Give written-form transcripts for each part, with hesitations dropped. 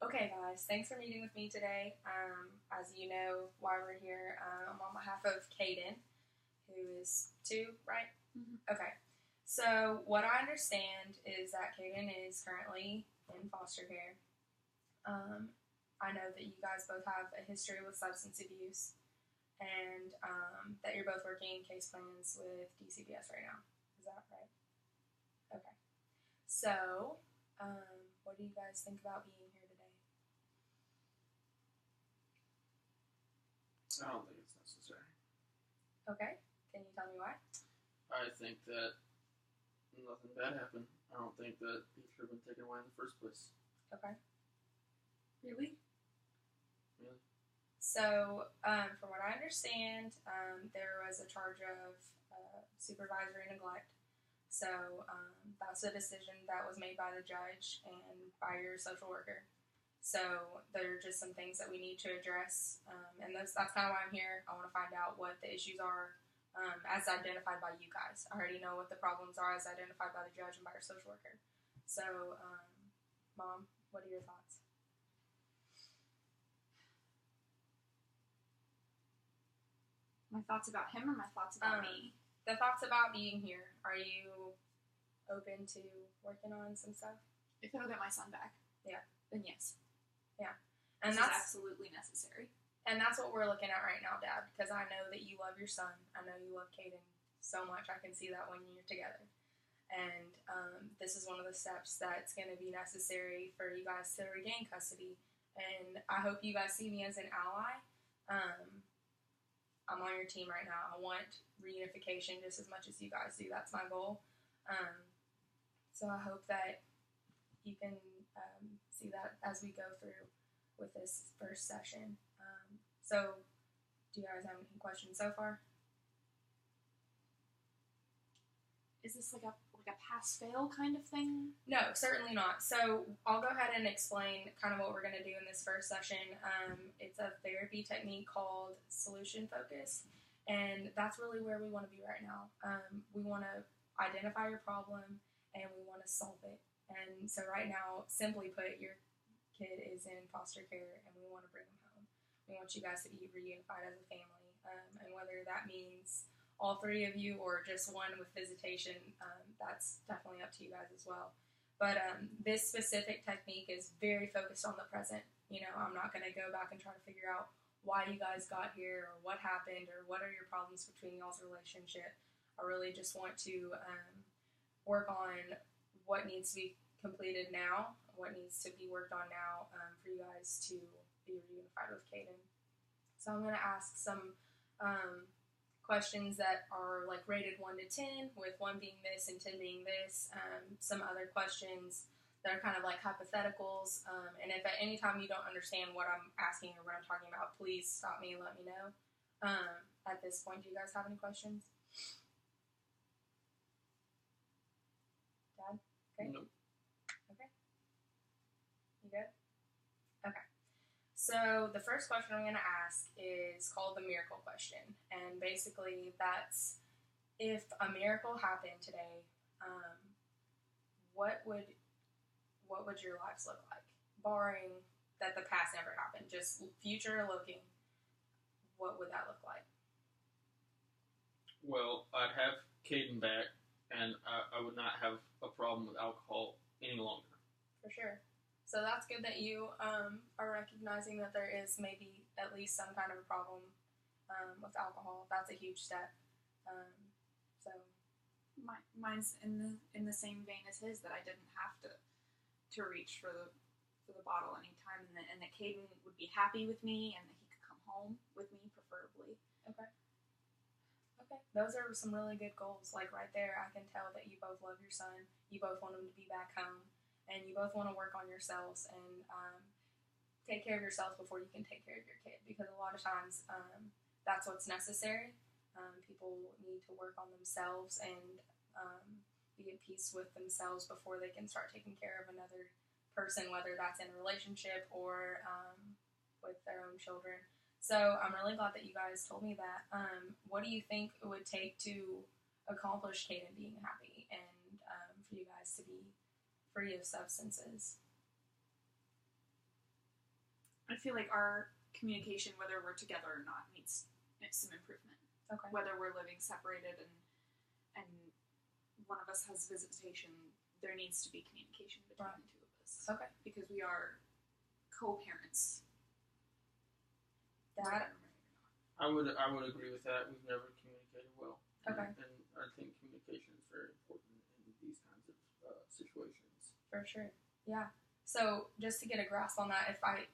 Okay, guys, thanks for meeting with me today. As you know, why we're here, I'm on behalf of Caden, who is 2, right? Mm-hmm. Okay. So, what I understand is that Caden is currently in foster care. I know that you guys both have a history with substance abuse, and that you're both working case plans with DCBS right now. Is that right? Okay. So, what do you guys think about being here today? I don't think it's necessary. Okay. Can you tell me why? I think that nothing bad happened. I don't think that he should have been taken away in the first place. Okay. Really? Really? So, from what I understand, there was a charge of supervisory neglect. So, that's a decision that was made by the judge and by your social worker. So, there are just some things that we need to address, and that's kind of why I'm here. I want to find out what the issues are as identified by you guys. I already know what the problems are as identified by the judge and by your social worker. So, Mom, what are your thoughts? My thoughts about him or my thoughts about me? The thoughts about being here. Are you open to working on some stuff? If it'll get my son back, Yeah. then yes. And this that's is absolutely necessary. And that's what we're looking at right now, Dad, because I know that you love your son. I know you love Caden so much. I can see that when you're together. And this is one of the steps that's going to be necessary for you guys to regain custody. And I hope you guys see me as an ally. I'm on your team right now. I want reunification just as much as you guys do. That's my goal. So I hope that you can see that as we go through with this first session. So, do you guys have any questions so far? Is this like a pass-fail kind of thing? No, certainly not. So, I'll go ahead and explain kind of what we're going to do in this first session. It's a therapy technique called solution focus, and that's really where we want to be right now. We want to identify your problem, and we want to solve it. And so right now, simply put, your kid is in foster care, and we want to bring them home. We want you guys to be reunified as a family, and whether that means all 3 of you or just one with visitation, that's definitely up to you guys as well. But this specific technique is very focused on the present. You know, I'm not going to go back and try to figure out why you guys got here or what happened or what are your problems between y'all's relationship. I really just want to work on what needs to be completed now, what needs to be worked on now for you guys to be reunified with Caden. So I'm going to ask some questions that are like rated 1 to 10, with 1 being this and 10 being this. Some other questions that are kind of like hypotheticals. And if at any time you don't understand what I'm asking or what I'm talking about, please stop me and let me know. At this point, do you guys have any questions? Dad? Okay. Nope. Okay. You good? Okay. So the first question I'm going to ask is called the miracle question. And basically that's, if a miracle happened today, what would your lives look like? Barring that the past never happened, just future looking, what would that look like? Well, I'd have Caden back, and I would not have a problem with alcohol any longer. For sure. So that's good that you are recognizing that there is maybe at least some kind of a problem with alcohol. That's a huge step. So Mine's in the same vein as his, that I didn't have to reach for the bottle anytime, and that Caden would be happy with me, and that he could come home with me, preferably. Okay. Those are some really good goals. Like right there, I can tell that you both love your son. You both want him to be back home. And you both want to work on yourselves and take care of yourselves before you can take care of your kid. Because a lot of times that's what's necessary. People need to work on themselves and be at peace with themselves before they can start taking care of another person, whether that's in a relationship or with their own children. So I'm really glad that you guys told me that. What do you think it would take to accomplish Caden being happy and for you guys to be free of substances? feel like our communication, whether we're together or not, needs some improvement. Okay. Whether we're living separated and one of us has visitation, there needs to be communication between Right. the two of us. Okay. Because we are co-parents. That. I would agree with that. We've never communicated well. Okay. And I think communication is very important in these kinds of situations. For sure. Yeah. So just to get a grasp on that, if I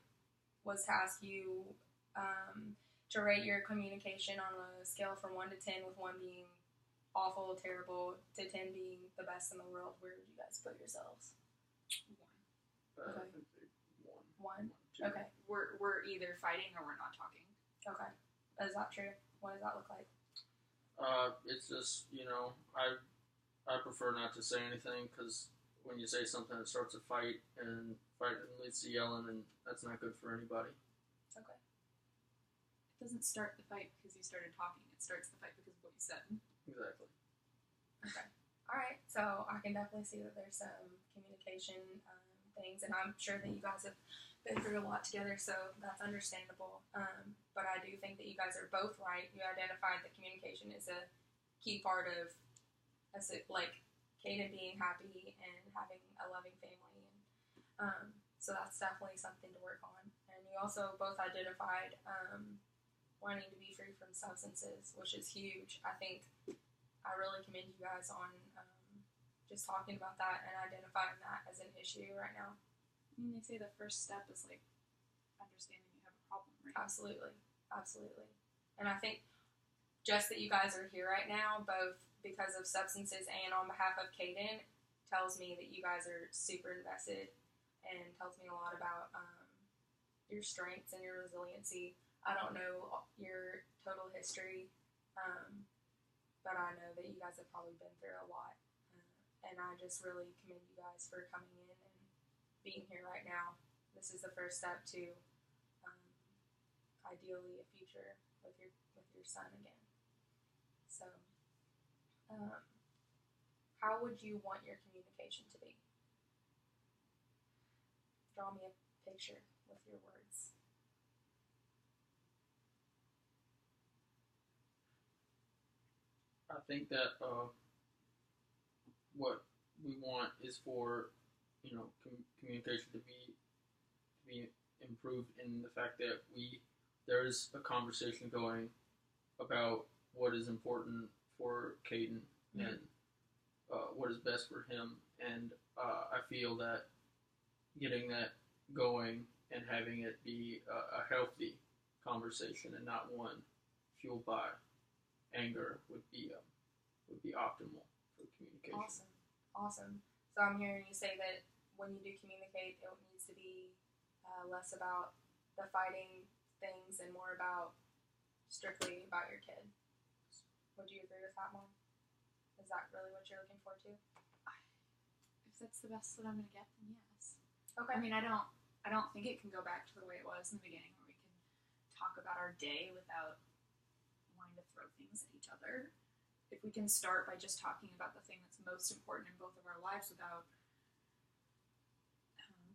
was to ask you to rate your communication on a scale from 1 to 10, with 1 being awful, terrible, to 10 being the best in the world, where would you guys put yourselves? 1. Okay. I think one. 1? Two. Okay. We're either fighting or we're not talking. Okay. Is that true? What does that look like? It's just, I prefer not to say anything, because when you say something, it starts a fight, and fight leads to yelling, and that's not good for anybody. Okay. It doesn't start the fight because you started talking. It starts the fight because of what you said. Exactly. Okay. All right. So I can definitely see that there's some communication things, and I'm sure that you guys have been through a lot together, so that's understandable. But I do think that you guys are both right. You identified that communication is a key part of, like, Kaden being happy and having a loving family, and so that's definitely something to work on. And you also both identified wanting to be free from substances, which is huge. I think I really commend you guys on just talking about that and identifying that as an issue right now. I mean, they say the first step is like understanding you have a problem, right? Absolutely. Absolutely. And I think just that you guys are here right now, both because of substances and on behalf of Kaden, tells me that you guys are super invested and tells me a lot about your strengths and your resiliency. I don't know your total history, but I know that you guys have probably been through a lot. And I just really commend you guys for coming in and being here right now. This is the first step to ideally a future with your son again. So, how would you want your communication to be? Draw me a picture with your words. I think that what we want is for communication to be improved in the fact that there's a conversation going about what is important for Caden and what is best for him, and I feel that getting that going and having it be a healthy conversation and not one fueled by anger would be optimal for communication. Awesome. So I'm hearing you say that when you do communicate, it needs to be less about the fighting things and more about strictly about your kid. Would you agree with that, Mom? Is that really what you're looking for too? If that's the best that I'm gonna get, then yes. Okay. I mean, I don't think it can go back to the way it was in the beginning, where we can talk about our day without wanting to throw things at each other. If we can start by just talking about the thing that's most important in both of our lives without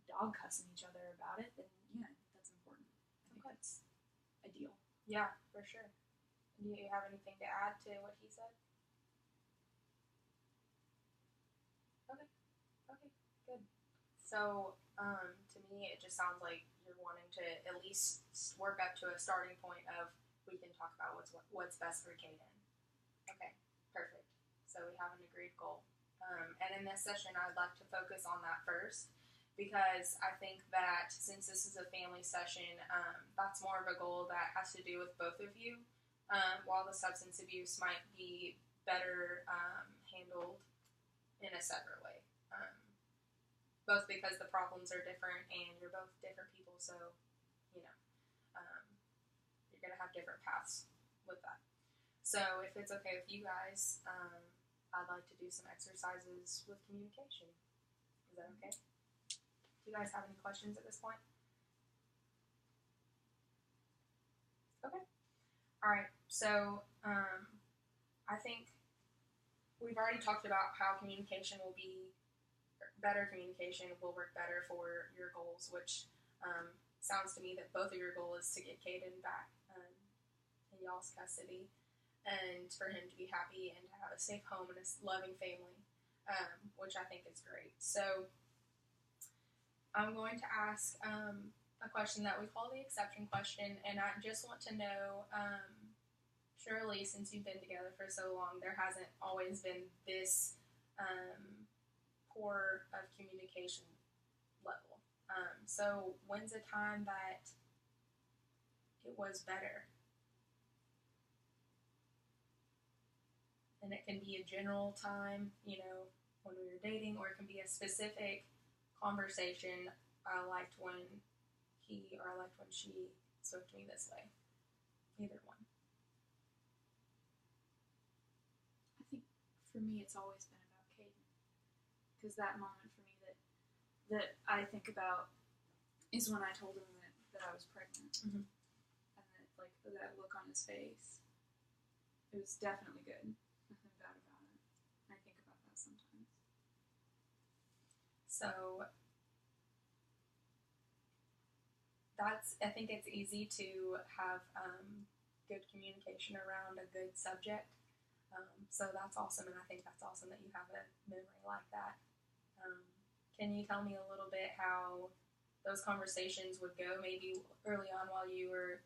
dog cussing each other about it, then yeah, I think that's important. I think that's ideal. Yeah, for sure. Do you have anything to add to what he said? Okay, good. So, to me, it just sounds like you're wanting to at least work up to a starting point of we can talk about what's best for Kaden. Okay, perfect. So we have an agreed goal. And in this session, I'd like to focus on that first, because I think that since this is a family session, that's more of a goal that has to do with both of you, while the substance abuse might be better handled in a separate way. Both because the problems are different and you're both different people, so, you're going to have different paths with that. So if it's okay with you guys, I'd like to do some exercises with communication. Is that okay? Do you guys have any questions at this point? Okay. All right. So I think we've already talked about how better communication will work better for your goals, which sounds to me that both of your goal is to get Caden back in y'all's custody, and for him to be happy and to have a safe home and a loving family, which I think is great. So I'm going to ask a question that we call the exception question, and I just want to know, surely since you've been together for so long, there hasn't always been this poor of communication level. So when's a time that it was better? And it can be a general time, you know, when we were dating, or it can be a specific conversation. I liked when he, or I liked when she spoke to me this way. Either one. I think for me, it's always been about Caden, because that moment for me that I think about is when I told him that I was pregnant, Mm-hmm. and that look on his face. It was definitely good. Nothing bad about it. I think about that sometimes. So I think it's easy to have good communication around a good subject. So that's awesome, and I think that's awesome that you have a memory like that. Can you tell me a little bit how those conversations would go, maybe early on while you were,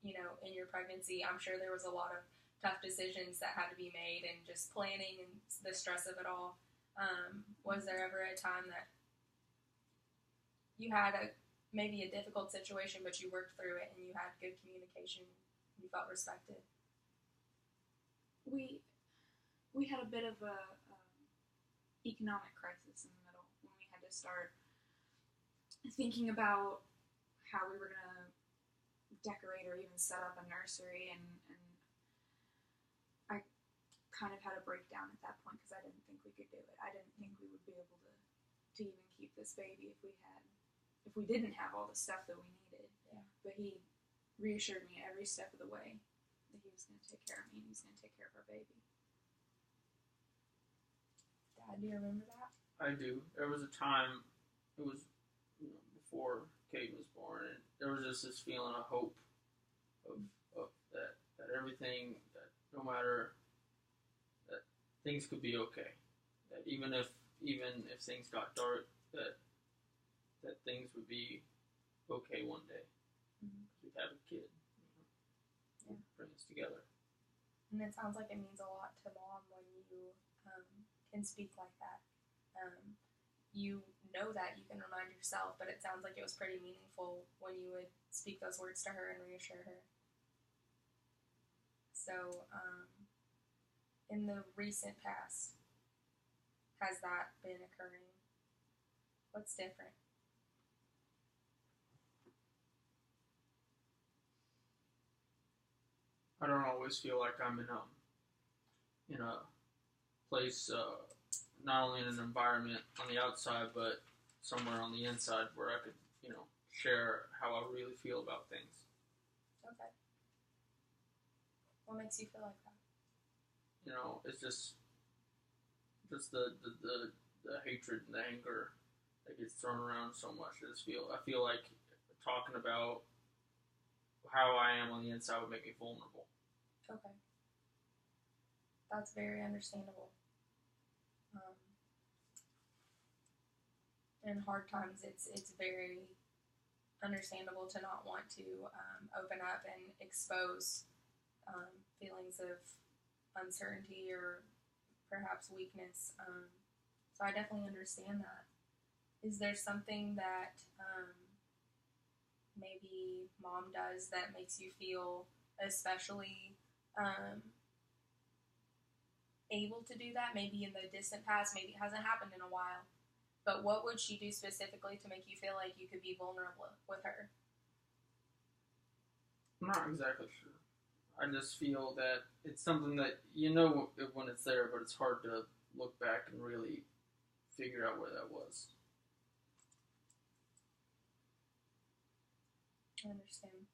you know, in your pregnancy? I'm sure there was a lot of tough decisions that had to be made, and just planning and the stress of it all. Was there ever a time that you had maybe a difficult situation, but you worked through it and you had good communication, and you felt respected? We had a bit of a economic crisis in the middle when we had to start thinking about how we were going to decorate or even set up a nursery, and I kind of had a breakdown at that point because I didn't think we could do it. I didn't think we would be able to even keep this baby if we didn't have all the stuff that we needed. Yeah. But he reassured me every step of the way that he was going to take care of me and he was going to take care of our baby. Dad, do you remember that? I do. There was a time, it was, you know, before Kate was born, and there was just this feeling of hope of that everything, that no matter, that things could be okay. That even if things got dark, that things would be okay one day. Mm-hmm. We'd have a kid, you know, bring us together. And it sounds like it means a lot to Mom when you can speak like that. You know that you can remind yourself, but it sounds like it was pretty meaningful when you would speak those words to her and reassure her. So, in the recent past, has that been occurring? What's different? I don't always feel like I'm in a place, not only in an environment on the outside, but somewhere on the inside where I could, you know, share how I really feel about things. Okay. What makes you feel like that? You know, it's just the hatred and the anger that gets thrown around so much. I feel like talking about how I am on the inside would make me vulnerable. Okay. That's very understandable. In hard times, it's very understandable to not want to open up and expose feelings of uncertainty or perhaps weakness. So I definitely understand that. Is there something that maybe Mom does that makes you feel especially able to do that? Maybe in the distant past, maybe it hasn't happened in a while. But what would she do specifically to make you feel like you could be vulnerable with her? I'm not exactly sure. I just feel that it's something that you know when it's there, but it's hard to look back and really figure out where that was. I understand.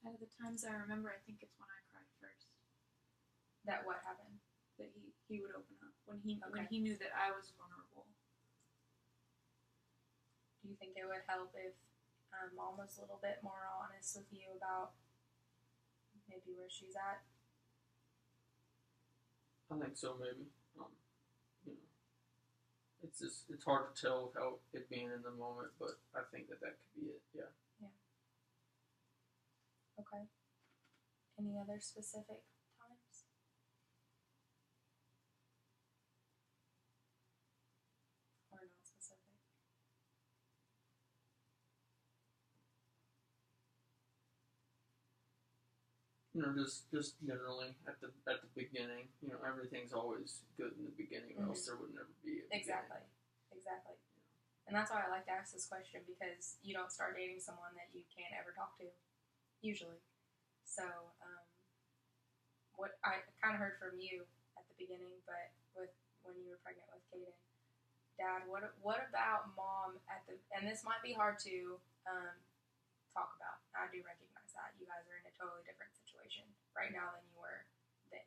Out of the times I remember, I think it's when I cried first. That what happened? That he would open up when he knew that I was vulnerable. Do you think it would help if Mom was a little bit more honest with you about maybe where she's at? I think so, maybe. You know, it's hard to tell without it being in the moment, but I think that could be it. Yeah. Yeah. Okay. Any other specific times? Or not specific? Just generally at the beginning, everything's always good in the beginning, or else there would never be a Exactly. And that's why I like to ask this question, because you don't start dating someone that you can't ever talk to, usually. So, what I kind of heard from you at the beginning, but when you were pregnant with Kaden, Dad, what about Mom and this might be hard to talk about. I do recognize that you guys are in a totally different situation right now than you were then.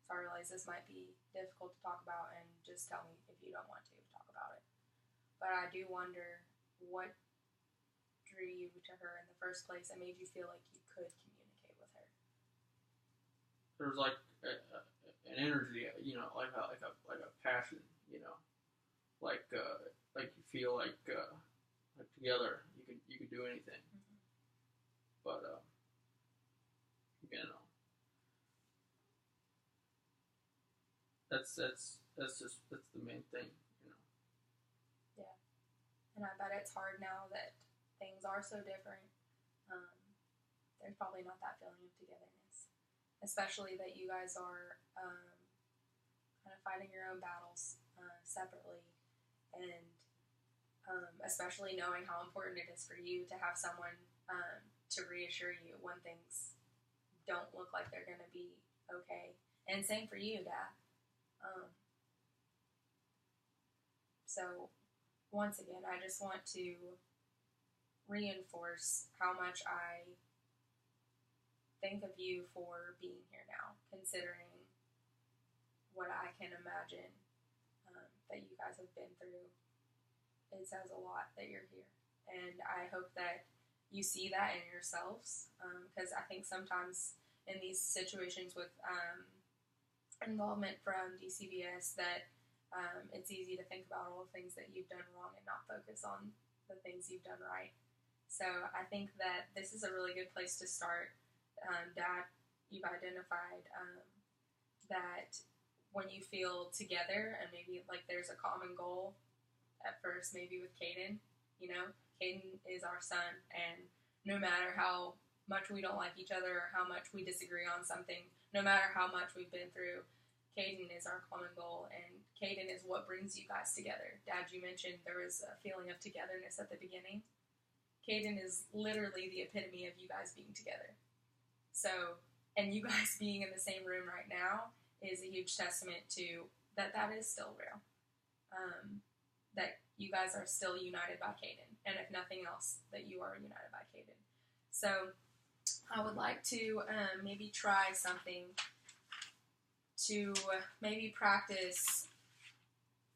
So I realize this might be difficult to talk about, and just tell me if you don't want to talk about it. But I do wonder what drew you to her in the first place and made you feel like you could communicate with her. There's like an energy, like a passion, like you feel like together you could do anything. Mm-hmm. But that's the main thing. Yeah, and I bet it's hard now that things are so different. There's probably not that feeling of togetherness, especially that you guys are kind of fighting your own battles separately, and especially knowing how important it is for you to have someone to reassure you when things don't look like they're going to be okay. And same for you, Dad. So, once again, I just want to reinforce how much I think of you for being here now, considering what I can imagine that you guys have been through. It says a lot that you're here. And I hope that you see that in yourselves, because I think sometimes in these situations with involvement from DCBS that it's easy to think about all the things that you've done wrong and not focus on the things you've done right. So I think that this is a really good place to start. Dad, you've identified that when you feel together and maybe like there's a common goal at first, maybe with Kaden, Kaden is our son, and no matter how much we don't like each other or how much we disagree on something, no matter how much we've been through, Kaden is our common goal, and Kaden is what brings you guys together. Dad, you mentioned there was a feeling of togetherness at the beginning. Kaden is literally the epitome of you guys being together. So, and you guys being in the same room right now is a huge testament to that is still real. That you guys are still united by Kaden, and if nothing else, that you are united by Kaden. So, I would like to maybe try something to maybe practice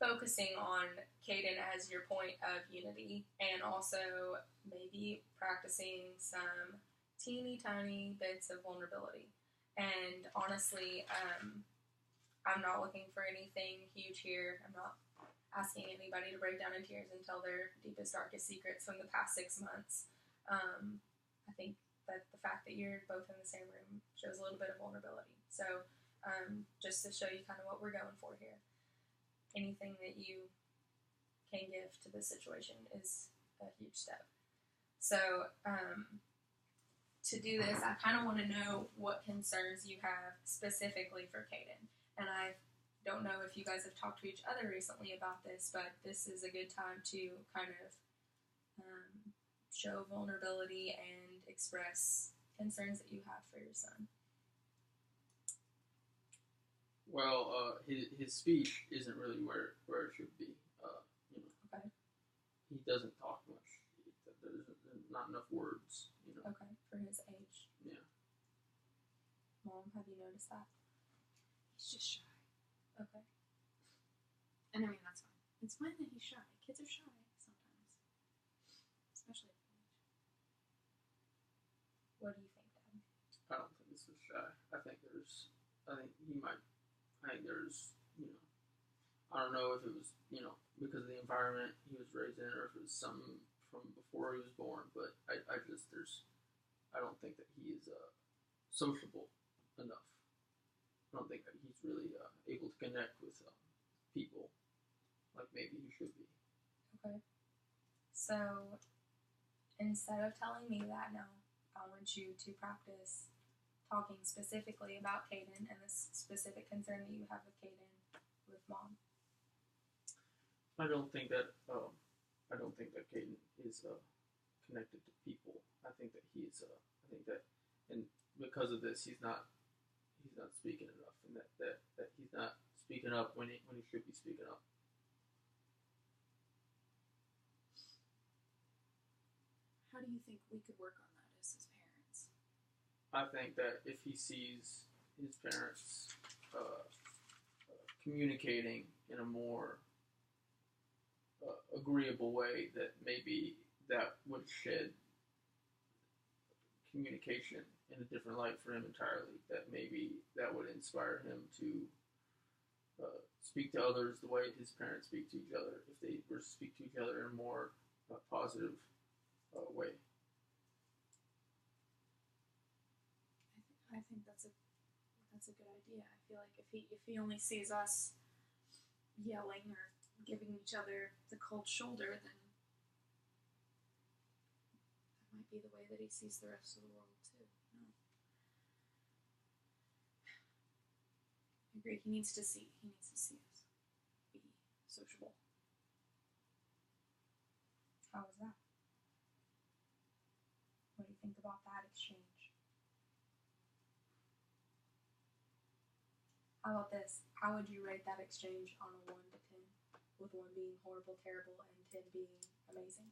focusing on Kaden as your point of unity, and also maybe practicing some teeny tiny bits of vulnerability. And honestly, I'm not looking for anything huge here. I'm not asking anybody to break down in tears and tell their deepest, darkest secrets from the past 6 months. I think that the fact that you're both in the same room shows a little bit of vulnerability. So, just to show you kind of what we're going for here. Anything that you can give to this situation is a huge step. So, to do this, I kind of want to know what concerns you have specifically for Kaden. And I don't know if you guys have talked to each other recently about this, but this is a good time to kind of show vulnerability and express concerns that you have for your son. Well, his speech isn't really where it should be. Okay. He doesn't talk much. There's not enough words. Okay, for his age. Yeah. Mom, have you noticed that? He's just shy. Okay. And I mean, that's fine. It's fine that he's shy. Kids are shy sometimes. What do you think, Dad? I don't think this is shy. I think there's. I think he might. I think there's. I don't know if it was because of the environment he was raised in, or if it was some from before he was born. But I just I don't think that he is sociable enough. I don't think that he's really able to connect with people like maybe he should be. Okay. So instead of telling me that now, I want you to practice talking specifically about Caden and the specific concern that you have with Caden with Mom. I don't think that Caden is connected to people. I think that he's. I think that, and because of this, he's not speaking enough, and that he's not speaking up when he should be speaking up. How do you think we could work on that as his parents? I think that if he sees his parents communicating in a more agreeable way, that maybe that would shed communication in a different light for him entirely. That maybe that would inspire him to speak to others the way his parents speak to each other, if they were to speak to each other in a more positive way. I think that's a good idea. I feel like if he only sees us yelling or giving each other the cold shoulder, then that might be the way that he sees the rest of the world too. No. I agree. He needs to see us be sociable. How was that? What do you think about that exchange? How about this? How would you rate that exchange on a 1 to 10? With 1 being horrible, terrible, and 10 being amazing.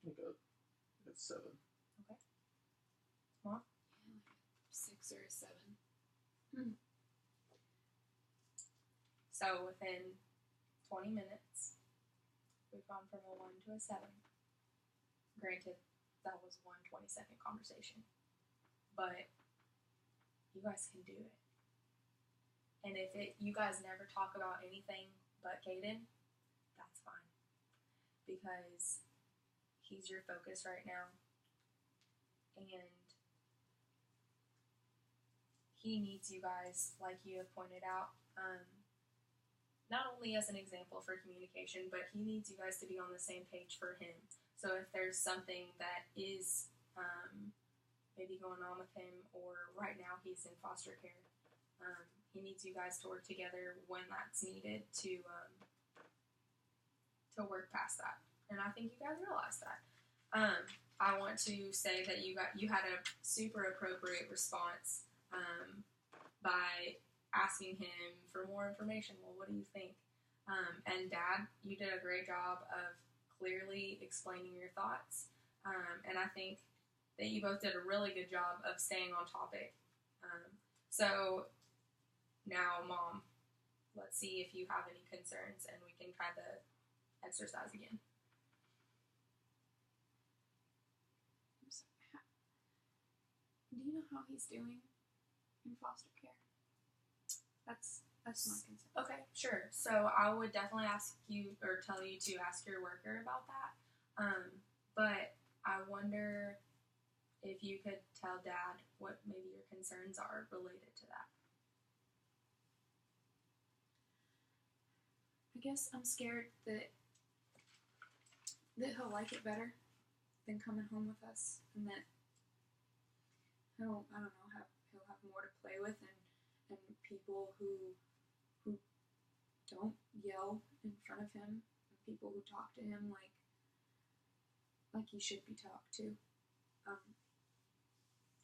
Like a 7. Okay. Mom? Yeah, like a 6 or a 7. So within 20 minutes, we've gone from a 1 to a 7. Granted, that was 1 20-second conversation. But you guys can do it. And if you guys never talk about anything but Caden, that's fine. Because he's your focus right now. And he needs you guys, like you have pointed out, not only as an example for communication, but he needs you guys to be on the same page for him. So if there's something that is maybe going on with him, or right now he's in foster care, he needs you guys to work together when that's needed to work past that. And I think you guys realize that. I want to say that you had a super appropriate response by asking him for more information. Well, what do you think? And Dad, you did a great job of clearly explaining your thoughts. And I think that you both did a really good job of staying on topic. So now, Mom, let's see if you have any concerns and we can try the exercise again. I'm sorry. Do you know how he's doing in foster care? That's my concern. Okay, sure. So I would definitely ask you, or tell you to ask your worker about that. But I wonder if you could tell Dad what maybe your concerns are related to that. I guess I'm scared that he'll like it better than coming home with us, and that he'll have more to play with, and people who don't yell in front of him, and people who talk to him like he should be talked to.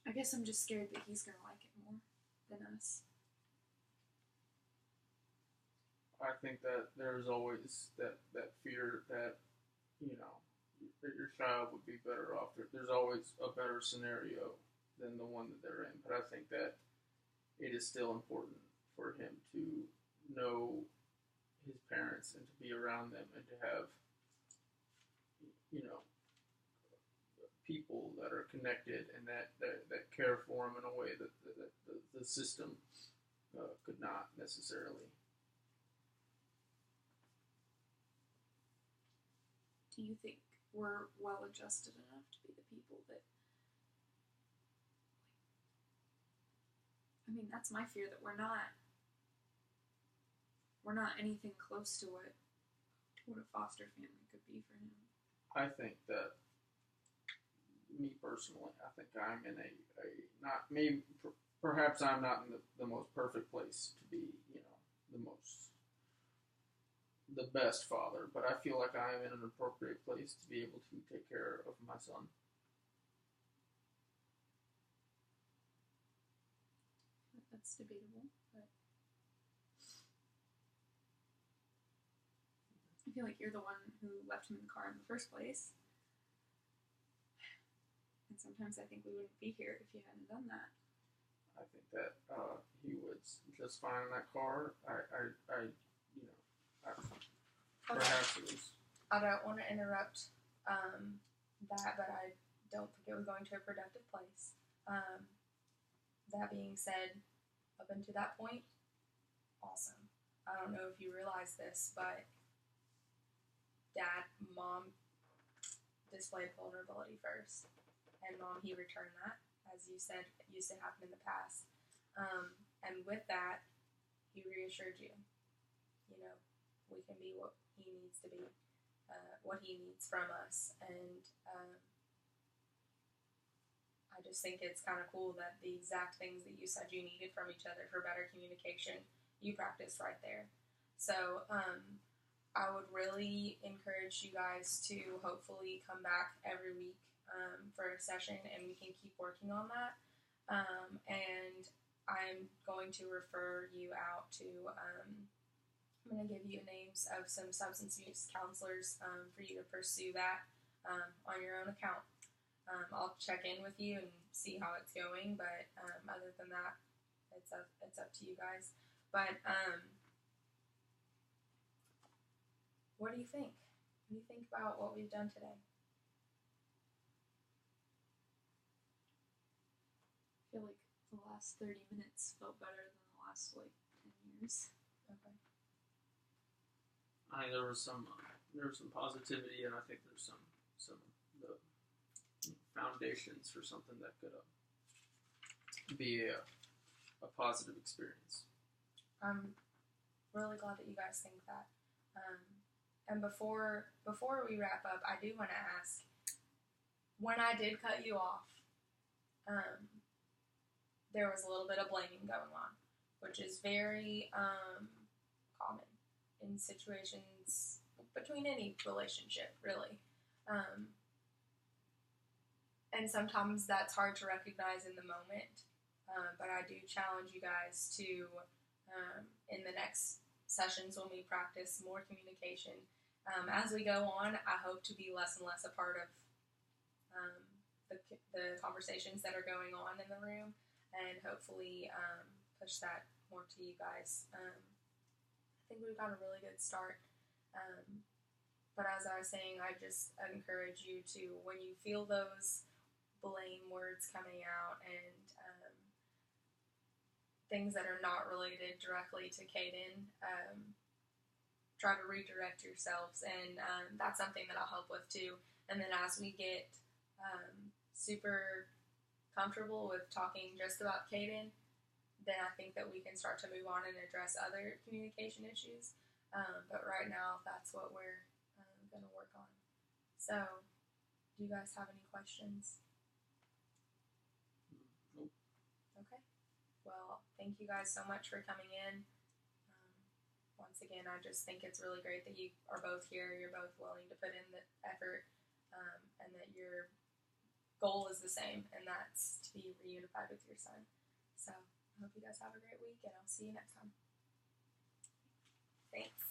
I guess I'm just scared that he's gonna like it more than us. I think that there's always that fear that, that your child would be better off. There's always a better scenario than the one that they're in. But I think that it is still important for him to know his parents and to be around them and to have you know, people that are connected and that care for them in a way that the system could not necessarily. Do you think we're well adjusted enough to be the people that? I mean, that's my fear, that we're not anything close to what a foster family could be for him. I think that, me personally, I think I'm in a not maybe perhaps I'm not in the most perfect place to be, the best father, but I feel like I am in an appropriate place to be able to take care of my son. That's debatable, but I feel like you're the one who left him in the car in the first place. And sometimes I think we wouldn't be here if you hadn't done that. I think that he was just fine in that car. Perhaps it was. I don't want to interrupt that, but I don't think it was going to a productive place. That being said, up until that point, awesome. I don't know if you realize this, but Mom displayed vulnerability first, and Mom, he returned that, as you said, it used to happen in the past. And with that, he reassured you, we can be what he needs to be, what he needs from us. And I just think it's kind of cool that the exact things that you said you needed from each other for better communication, you practiced right there. So I would really encourage you guys to hopefully come back every week for a session, and we can keep working on that. And I'm going to refer you out to, I'm going to give you names of some substance use counselors for you to pursue that on your own account. I'll check in with you and see how it's going, but other than that, it's up to you guys. But what do you think? What do you think about what we've done today? I feel like the last 30 minutes felt better than the last 10 years. Okay. I think there was some positivity, and I think there's some the foundations for something that could be a positive experience. I'm really glad that you guys think that. And before we wrap up, I do want to ask, when I did cut you off, there was a little bit of blaming going on, which is very common in situations between any relationship, really. And sometimes that's hard to recognize in the moment, but I do challenge you guys to, in the next sessions when we practice more communication, as we go on, I hope to be less and less a part of the conversations that are going on in the room, and hopefully push that more to you guys. I think we've got a really good start. But as I was saying, I just encourage you to, when you feel those blame words coming out and things that are not related directly to Caden, try to redirect yourselves, and that's something that I'll help with too. And then as we get super comfortable with talking just about Caden, then I think that we can start to move on and address other communication issues. But right now, that's what we're going to work on. So, do you guys have any questions? Nope. Okay. Well, thank you guys so much for coming in. Once again, I just think it's really great that you are both here. You're both willing to put in the effort, and that your goal is the same, and that's to be reunified with your son. So I hope you guys have a great week, and I'll see you next time. Thanks.